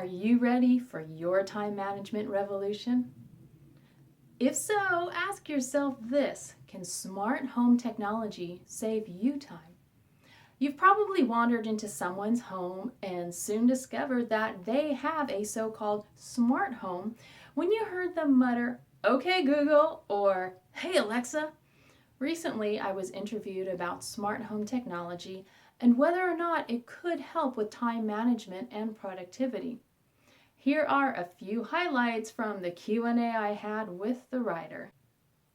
Are you ready for your time management revolution? If so, ask yourself this: can smart home technology save you time? You've probably wandered into someone's home and soon discovered that they have a so-called smart home when you heard them mutter, "Okay, Google," or "Hey, Alexa." Recently, I was interviewed about smart home technology and whether or not it could help with time management and productivity. Here are a few highlights from the Q&A I had with the writer.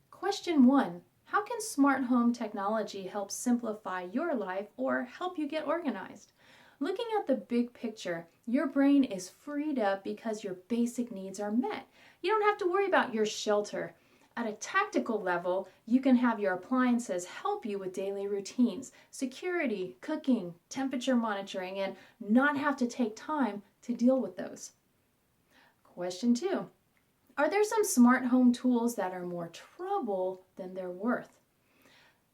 Question 1. How can smart home technology help simplify your life or help you get organized? Looking at the big picture, your brain is freed up because your basic needs are met. You don't have to worry about your shelter. At a tactical level, you can have your appliances help you with daily routines, security, cooking, temperature monitoring, and not have to take time to deal with those. Question 2. Are there some smart home tools that are more trouble than they're worth?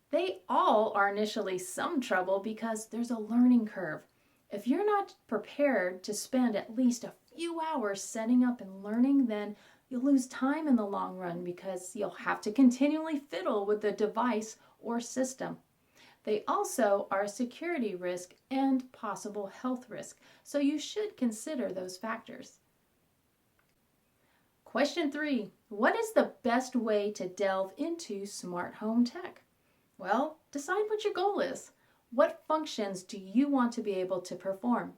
They all are initially some trouble because there's a learning curve. If you're not prepared to spend at least a few hours setting up and learning, then you'll lose time in the long run because you'll have to continually fiddle with the device or system. They also are a security risk and possible health risk, so you should consider those factors. Question 3. What is the best way to delve into smart home tech? Well, decide what your goal is. What functions do you want to be able to perform?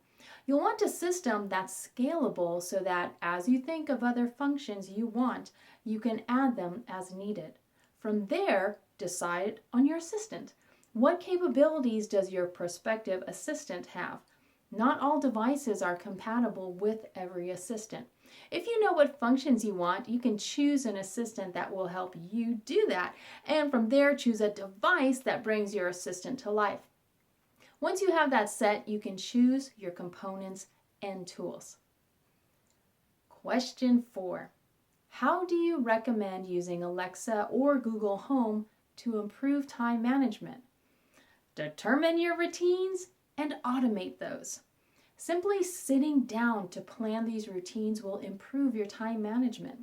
You'll want a system that's scalable so that as you think of other functions you want, you can add them as needed. From there, decide on your assistant. What capabilities does your prospective assistant have? Not all devices are compatible with every assistant. If you know what functions you want, you can choose an assistant that will help you do that, and from there choose a device that brings your assistant to life. Once you have that set, you can choose your components and tools. Question 4. How do you recommend using Alexa or Google Home to improve time management? Determine your routines and automate those. Simply sitting down to plan these routines will improve your time management.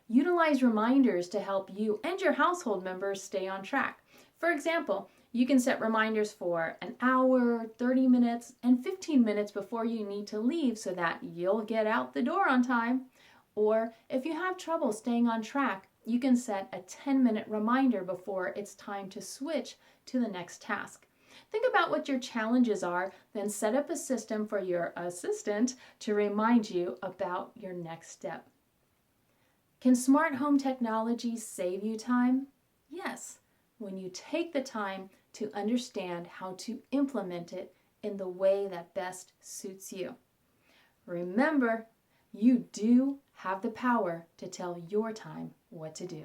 Utilize reminders to help you and your household members stay on track. For example, you can set reminders for an hour, 30 minutes, and 15 minutes before you need to leave so that you'll get out the door on time. Or if you have trouble staying on track, you can set a 10-minute reminder before it's time to switch to the next task. Think about what your challenges are, then set up a system for your assistant to remind you about your next step. Can smart home technology save you time? Yes, when you take the time to understand how to implement it in the way that best suits you. Remember, you do have the power to tell your time what to do.